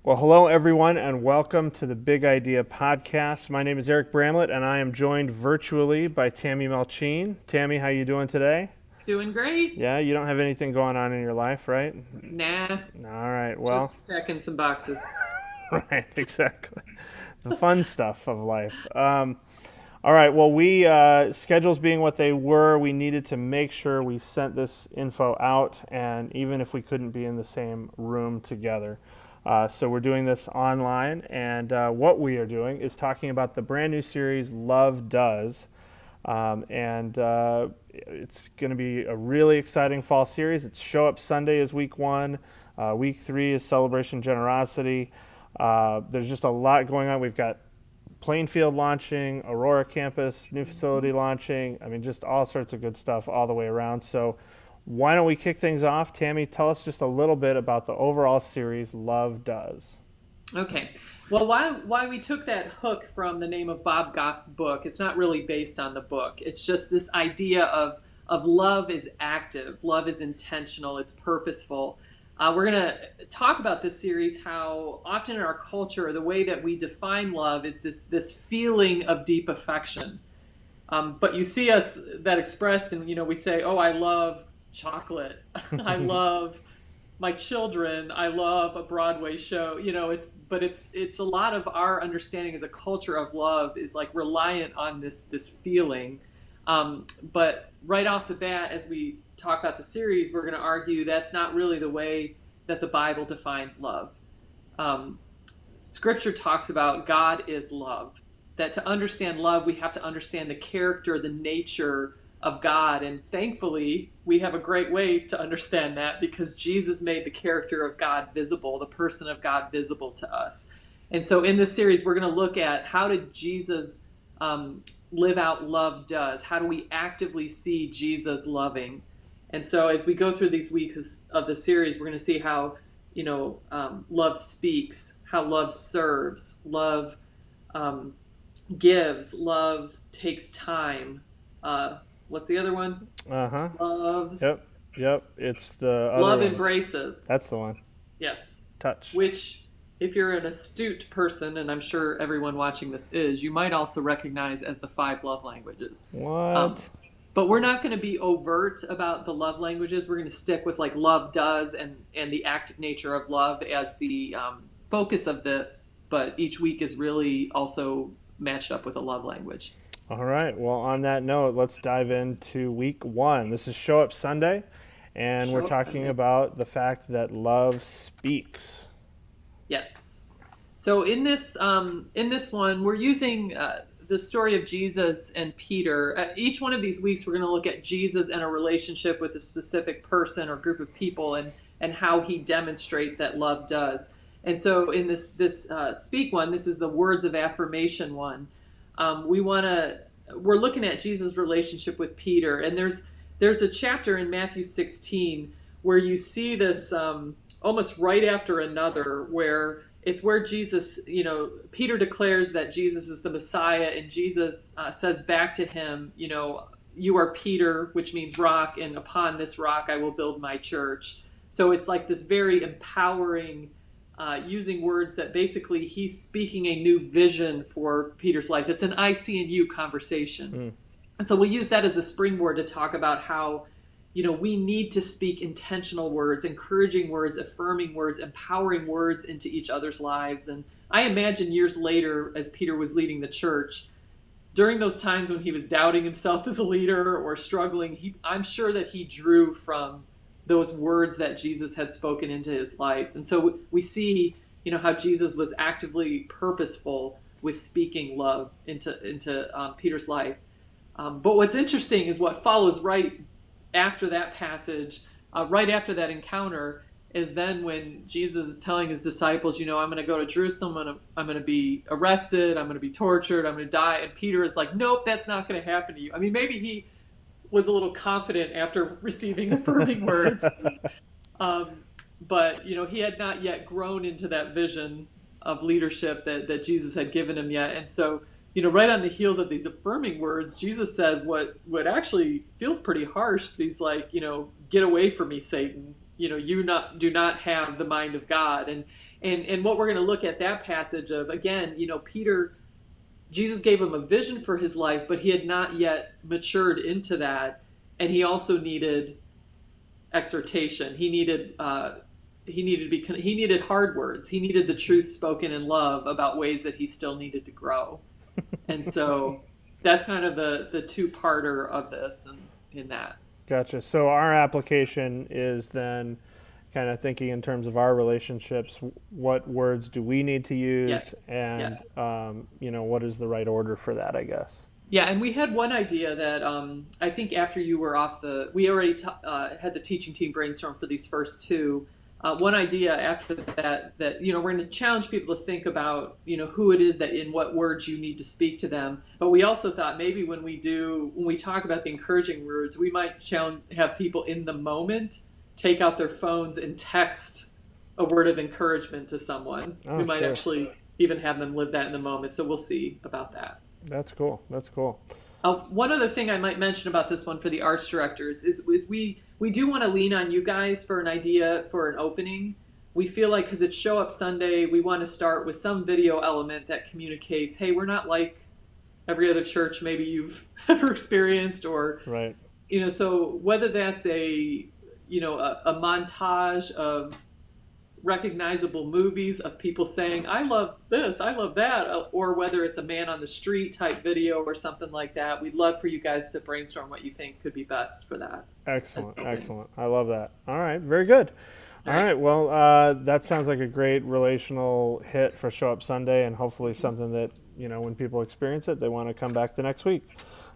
Well, hello everyone, and welcome to the Big Idea Podcast. My name is Eric Bramlett, and I am joined virtually by Tammy Melchien. Tammy, how you doing today? Doing great. Yeah, you don't have anything going on in your life, right? Nah, All right, well, just checking some boxes. right, exactly. The fun stuff of life. All right, well, schedules being what they were, we needed to make sure we sent this info out, and even if we couldn't be in the same room together. So we're doing this online, and what we are doing is talking about the brand new series, Love Does. And it's going to be a really exciting fall series. It's Show Up Sunday is week one. Week three is Celebration Generosity. There's just a lot going on. We've got Plainfield launching, Aurora campus, new facility launching. I mean, just all sorts of good stuff all the way around. So why don't we kick things off? Tammy, tell us just a little bit about the overall series, Love Does. Okay. Well, why we took that hook from the name of Bob Goff's book? It's not really based on the book. It's just this idea of love is active, love is intentional, it's purposeful. We're going to talk about this series, how often in our culture, the way that we define love is this feeling of deep affection. But you see us that expressed, and we say, "Oh, I love chocolate. I love my children. I love a Broadway show." It's a lot of our understanding as a culture of love is like reliant on this feeling. But right off the bat, as we talk about the series, we're going to argue that's not really the way that the Bible defines love. Um, Scripture talks about God is love. That to understand love, we have to understand the character, the nature of God. And thankfully, we have a great way to understand that because Jesus made the character of God visible, the person of God visible to us. And so in this series, we're going to look at how did Jesus live out love does? How do we actively see Jesus loving? And so as we go through these weeks of the series, we're going to see how, love speaks, how love serves, love gives, love takes time. What's the other one? Uh huh. Loves. Yep. Yep. It's the other Love one. embraces. That's the one. Yes. Touch. Which, if you're an astute person, and I'm sure everyone watching this is, you might also recognize as the five love languages. Um, What? but we're not going to be overt about the love languages. We're going to stick with like love does and the active nature of love as the focus of this. But each week is really also matched up with a love language. All right. Well, on that note, let's dive into week one. This is Show Up Sunday, and we're Show up talking Sunday. about the fact that love speaks. Yes. So in this one, we're using the story of Jesus and Peter. Each one of these weeks, we're going to look at Jesus and a relationship with a specific person or group of people, and how he demonstrate that love does. And so in this speak one, this is the words of affirmation one. We're looking at Jesus' relationship with Peter, and there's a chapter in Matthew 16 where you see this almost right after another where it's where Jesus, Peter declares that Jesus is the Messiah, and Jesus says back to him, you are Peter, which means rock, and upon this rock I will build my church. So it's like this very empowering, using words that basically he's speaking a new vision for Peter's life. It's an I see in you conversation. Mm. And so we'll use that as a springboard to talk about how, we need to speak intentional words, encouraging words, affirming words, empowering words into each other's lives. And I imagine years later, as Peter was leading the church, during those times when he was doubting himself as a leader or struggling, I'm sure that he drew from those words that Jesus had spoken into his life. And so we see, how Jesus was actively purposeful with speaking love into Peter's life. But what's interesting is what follows right after that passage, right after that encounter, is then when Jesus is telling his disciples, I'm going to go to Jerusalem, I'm going to be arrested, I'm going to be tortured, I'm going to die. And Peter is like, nope, that's not going to happen to you. I mean, maybe he was a little confident after receiving affirming words, but he had not yet grown into that vision of leadership that Jesus had given him yet. And so right on the heels of these affirming words, Jesus says what actually feels pretty harsh. But he's like, get away from me, Satan. You do not have the mind of God. And what we're going to look at that passage of, again, Peter, Jesus gave him a vision for his life, but he had not yet matured into that. And he also needed exhortation. He needed he needed hard words. He needed the truth spoken in love about ways that he still needed to grow. And so that's kind of the two-parter of this and in that. Gotcha. So our application is then kind of thinking in terms of our relationships. What words do we need to use, Yes. and Yes. what is the right order for that? I guess. Yeah, and we had one idea that I think after you were we already had the teaching team brainstorm for these first two. One idea after that we're going to challenge people to think about who it is that in what words you need to speak to them. But we also thought maybe when we talk about the encouraging words, we might have people in the moment take out their phones and text a word of encouragement to someone. Oh, we might sure. actually even have them live that in the moment. So we'll see about that. That's cool. That's cool. One other thing I might mention about this one for the arts directors is we do want to lean on you guys for an idea for an opening. We feel like because it's Show Up Sunday, we want to start with some video element that communicates, hey, we're not like every other church maybe you've ever experienced, or Right. So whether that's a montage of recognizable movies of people saying, I love this, I love that, or whether it's a man on the street type video or something like that. We'd love for you guys to brainstorm what you think could be best for that. Excellent. Excellent. I love that. All right. Very good. All right. Well, that sounds like a great relational hit for Show Up Sunday, and hopefully something that, when people experience it, they want to come back the next week.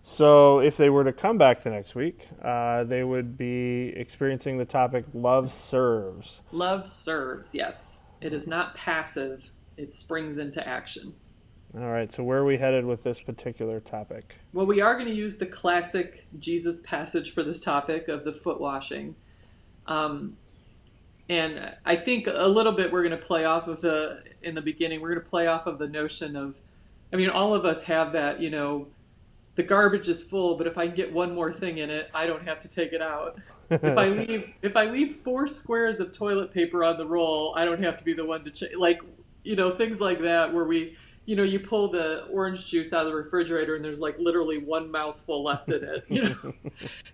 So if they were to come back the next week, they would be experiencing the topic Love Serves. Love serves, yes. It is not passive. It springs into action. All right. So where are we headed with this particular topic? Well, we are going to use the classic Jesus passage for this topic of the foot washing. And I think a little bit we're going to play off of in the beginning, we're going to play off of the notion of, all of us have that, the garbage is full, but if I can get one more thing in it, I don't have to take it out. If I leave 4 squares of toilet paper on the roll, I don't have to be the one to change. Things like that where you pull the orange juice out of the refrigerator and there's literally one mouthful left in it.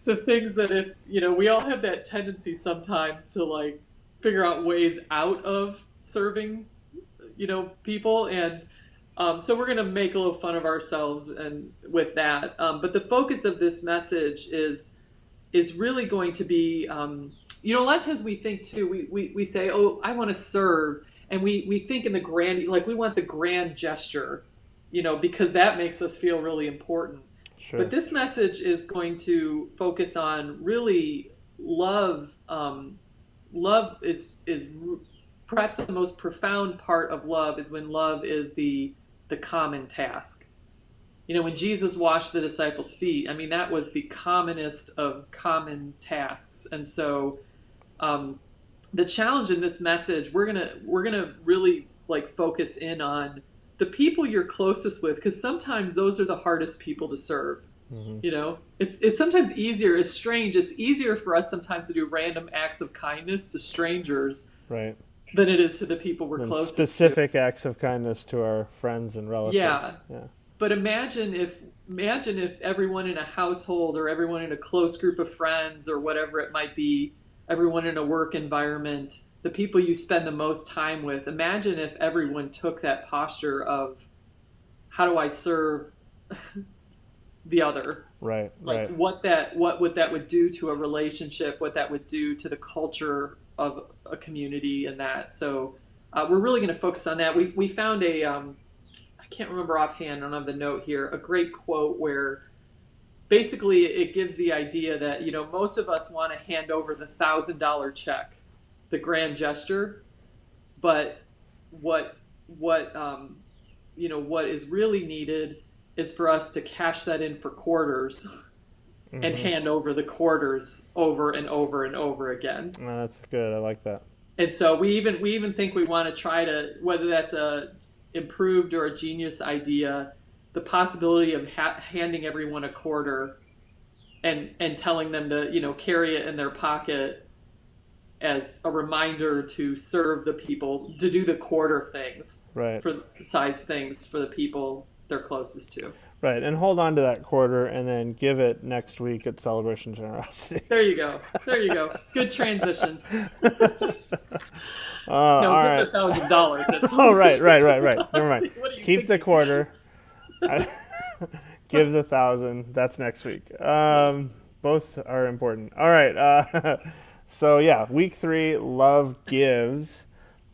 The things that we all have that tendency sometimes to figure out ways out of serving, people. And so we're going to make a little fun of ourselves and with that. But the focus of this message is really going to be, a lot of times we think too, we say, oh, I want to serve. And we think in the grand, we want the grand gesture, because that makes us feel really important. Sure. But this message is going to focus on really love. Love is perhaps the most profound part of love is when love is the common task. When Jesus washed the disciples' feet, that was the commonest of common tasks. And so the challenge in this message, we're gonna really focus in on the people you're closest with, because sometimes those are the hardest people to serve. Mm-hmm. It's sometimes easier. It's strange. It's easier for us sometimes to do random acts of kindness to strangers, right, than it is to the people we're closest to. Specific acts of kindness to our friends and relatives. Yeah. But imagine if everyone in a household or everyone in a close group of friends or whatever it might be, everyone in a work environment, the people you spend the most time with, imagine if everyone took that posture of, how do I serve the other? Right. What that would do to a relationship, what that would do to the culture of a community and that. So we're really going to focus on that. We found I can't remember offhand, I don't have the note here, a great quote where basically it gives the idea that, most of us want to hand over the $1,000 check, the grand gesture, but what is really needed is for us to cash that in for quarters. Mm-hmm. And hand over the quarters over and over and over again. Oh, that's good. I like that. And so we even think we want to try to, whether that's a improved or a genius idea, the possibility of handing everyone a quarter and telling them to carry it in their pocket as a reminder to serve the people, to do the quarter things, Right. for size things for the people they're closest to. Right. And hold on to that quarter and then give it next week at Celebration Generosity. There you go. There you go. Good transition. No, All give right. the $1,000. That's Oh, right. Never mind. What are you Keep the thinking? quarter. Give the 1,000. That's next week. Yes. Both are important. All right. So yeah, week 3, love gives.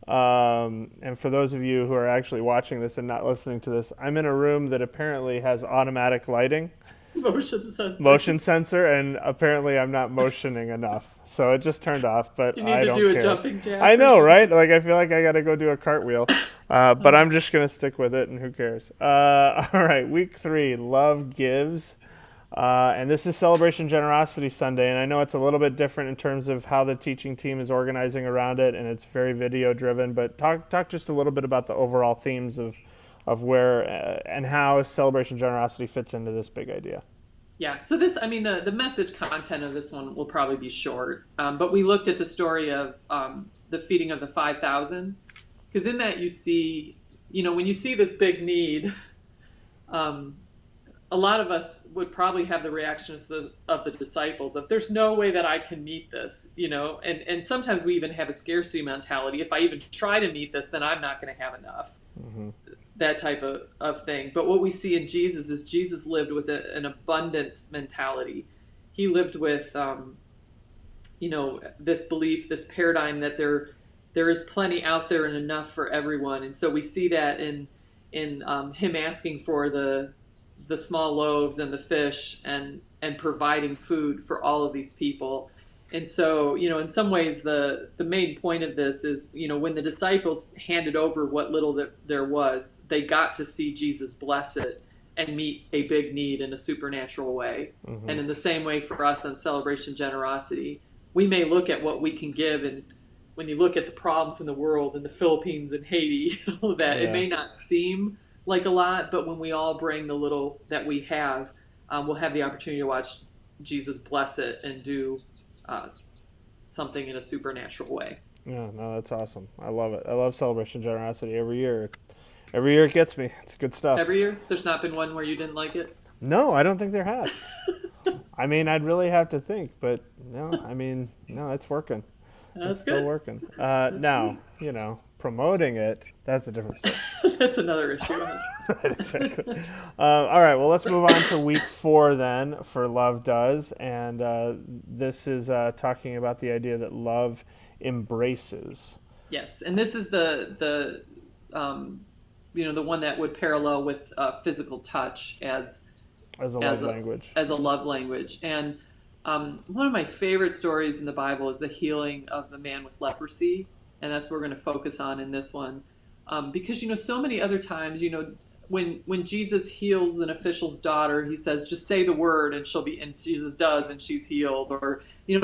And for those of you who are actually watching this and not listening to this, I'm in a room that apparently has automatic lighting, motion Motion sensors. sensor, and apparently I'm not motioning enough. So it just turned off, but You need I to don't do a care. jumping jack. I or know, something. right? Like I feel like I got to go do a cartwheel, but I'm just gonna stick with it, and who cares? All right, week 3, love gives. And this is Celebration Generosity Sunday, and I know it's a little bit different in terms of how the teaching team is organizing around it, and it's very video driven. But talk just a little bit about the overall themes of where and how Celebration Generosity fits into this big idea. Yeah, so this, I mean, the message content of this one will probably be short, but we looked at the story of the feeding of the 5,000, because in that you see, when you see this big need, a lot of us would probably have the reactions of the disciples of, there's no way that I can meet this, and sometimes we even have a scarcity mentality. If I even try to meet this, then I'm not going to have enough. Mm-hmm. That type of thing. But what we see in Jesus is Jesus lived with an abundance mentality. He lived with, this belief, this paradigm that there is plenty out there and enough for everyone. And so we see that in him asking for the small loaves and the fish and providing food for all of these people. And so, in some ways, the main point of this is, when the disciples handed over what little that there was, they got to see Jesus bless it and meet a big need in a supernatural way. Mm-hmm. And in the same way for us on Celebration Generosity, we may look at what we can give, and when you look at the problems in the world, in the Philippines and Haiti, that it may not seem like a lot, but when we all bring the little that we have, we'll have the opportunity to watch Jesus bless it and do something in a supernatural way. Yeah, no, that's awesome. I love it. I love Celebration Generosity every year. Every year it gets me. It's good stuff. Every year? There's not been one where you didn't like it? No, I don't think there has. I mean, I'd really have to think, but no, it's working. That's it's still good. working. Now, promoting it, that's a different story. That's another issue. Right, exactly. All right, well, let's move on to week 4 then for Love Does. And this is talking about the idea that love embraces. Yes, and this is the one that would parallel with physical touch as a love language. As a love language. And one of my favorite stories in the Bible is the healing of the man with leprosy, and that's what we're going to focus on in this one. Because so many other times, when Jesus heals an official's daughter, he says, just say the word and and Jesus does, and she's healed. Or, he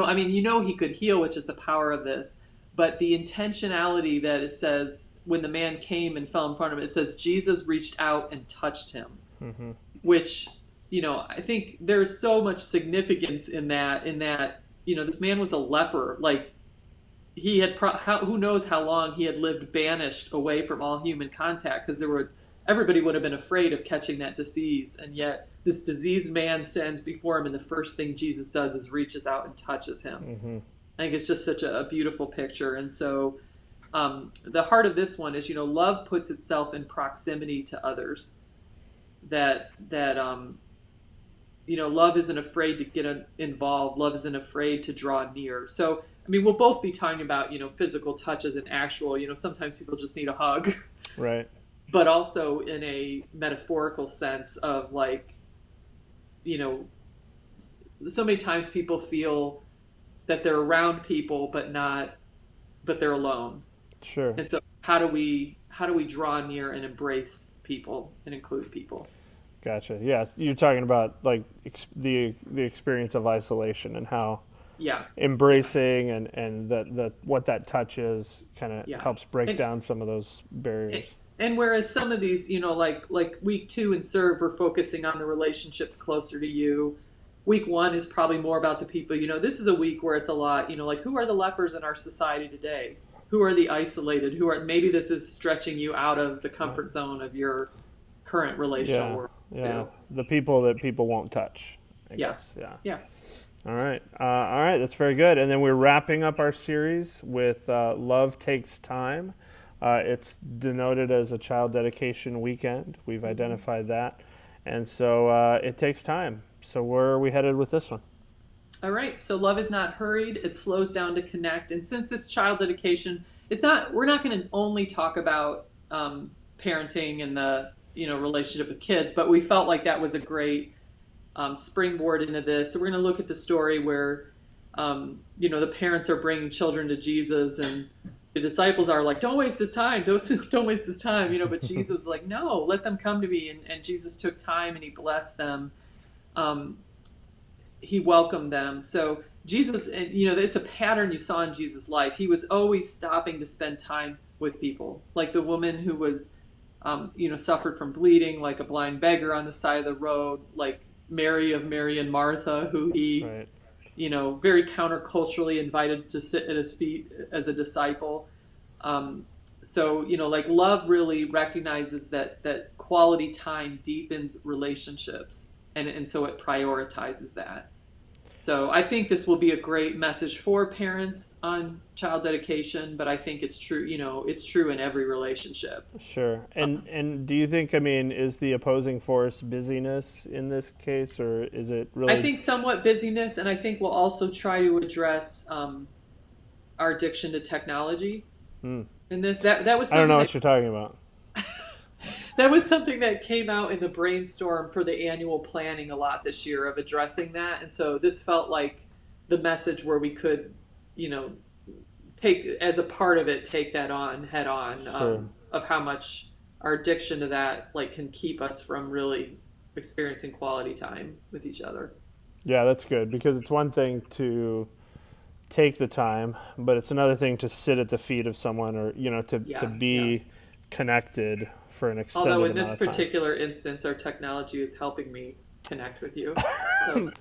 could heal, which is the power of this. But the intentionality that it says, when the man came and fell in front of him, it says Jesus reached out and touched him, mm-hmm. which, I think there's so much significance in that, this man was a leper. Like, he had, who knows how long he had lived banished away from all human contact, because everybody would have been afraid of catching that disease. And yet this diseased man stands before him, and the first thing Jesus does is reaches out and touches him. Mm-hmm. I think it's just such a beautiful picture. And so the heart of this one is, love puts itself in proximity to others. That love isn't afraid to get involved. Love isn't afraid to draw near. So, we'll both be talking about, physical touches and actual, sometimes people just need a hug. Right. But also in a metaphorical sense of, like, so many times people feel that they're around people, but they're alone. Sure. And so how do we draw near and embrace people and include people? Gotcha. Yeah, you're talking about, like, the experience of isolation and how embracing and that what that touch is kind of helps break down some of those barriers. And whereas some of these, like week 2 in Serve, we're focusing on the relationships closer to you. week 1 is probably more about the people. This is a week where it's a lot, like who are the lepers in our society today? Who are the isolated? Maybe this is stretching you out of the comfort zone of your current relational world. Yeah. The people that people won't touch, I guess. Yeah. All right. That's very good. And then we're wrapping up our series with Love Takes Time. It's denoted as a child dedication weekend. We've identified that. And so it takes time. So where are we headed with this one? All right. So love is not hurried. It slows down to connect. And since this child dedication, we're not going to only talk about parenting and the relationship with kids, but we felt like that was a great springboard into this. So we're going to look at the story where the parents are bringing children to Jesus, and the disciples are like, don't waste this time, don't waste this time, but Jesus was like, no, let them come to me. And Jesus took time and he blessed them. He welcomed them. So Jesus, it's a pattern you saw in Jesus' life. He was always stopping to spend time with people, like the woman who was suffered from bleeding, like a blind beggar on the side of the road, like Mary and Martha, who he Right. Very counterculturally invited to sit at his feet as a disciple. So like love really recognizes that quality time deepens relationships, and so it prioritizes that. So I think this will be a great message for parents on child dedication, but I think it's true, it's true in every relationship. Sure. And do you think, is the opposing force busyness in this case, or is it really? I think somewhat busyness, and I think we'll also try to address our addiction to technology in this. That was I don't know something what you're talking about. that was something that came out in the brainstorm for the annual planning a lot this year of addressing that. And so this felt like the message where we could, take as a part of it, take that on head on, Sure. Of how much our addiction to that can keep us from really experiencing quality time with each other. Yeah, that's good, because it's one thing to take the time, but it's another thing to sit at the feet of someone, or to be connected for an extended Although in amount this of time. particular instance, our technology is helping me connect with you. So.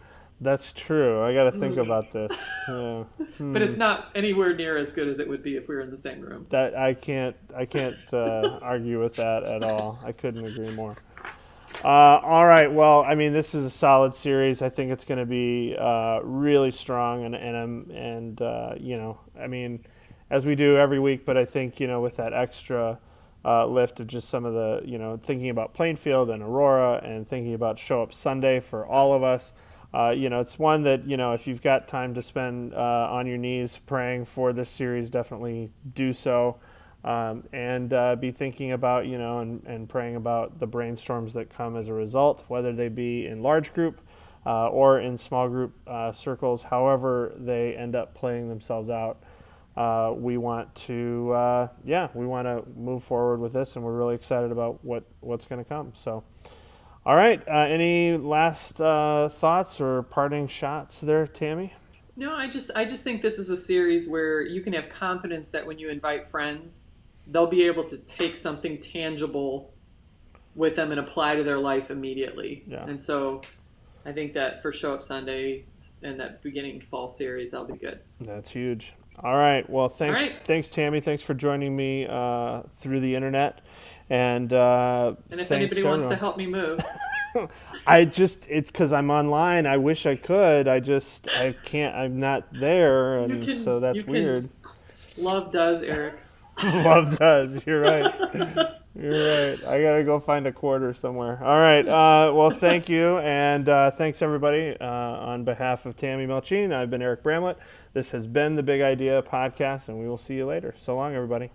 That's true. I got to think about this. Yeah. But it's not anywhere near as good as it would be if we were in the same room. That I can't argue with that at all. I couldn't agree more. All right. Well, this is a solid series. I think it's going to be really strong, and as we do every week. But I think with that extra lift of just some of the thinking about Plainfield and Aurora, and thinking about Show Up Sunday for all of us. It's one that if you've got time to spend on your knees praying for this series, definitely do so. And be thinking about, and praying about the brainstorms that come as a result, whether they be in large group or in small group circles, however they end up playing themselves out. We want to, move forward with this, and we're really excited about what's going to come. So, all right. Any last thoughts or parting shots there, Tammy? No, I just think this is a series where you can have confidence that when you invite friends, they'll be able to take something tangible with them and apply to their life immediately. Yeah. And so I think that for Show Up Sunday and that beginning fall series, that'll be good. That's huge. All right. Well, thanks. All right. Thanks, Tammy. Thanks for joining me through the internet. And if anybody wants to help me move. it's because I'm online. I wish I could. I can't. I'm not there, and so that's weird. Love does, Eric. Love does. You're right. You're right. I gotta go find a quarter somewhere. All right. Well, thank you, and thanks everybody. On behalf of Tammy Melchien, I've been Eric Bramlett. This has been the Big Idea Podcast, and we will see you later. So long, everybody.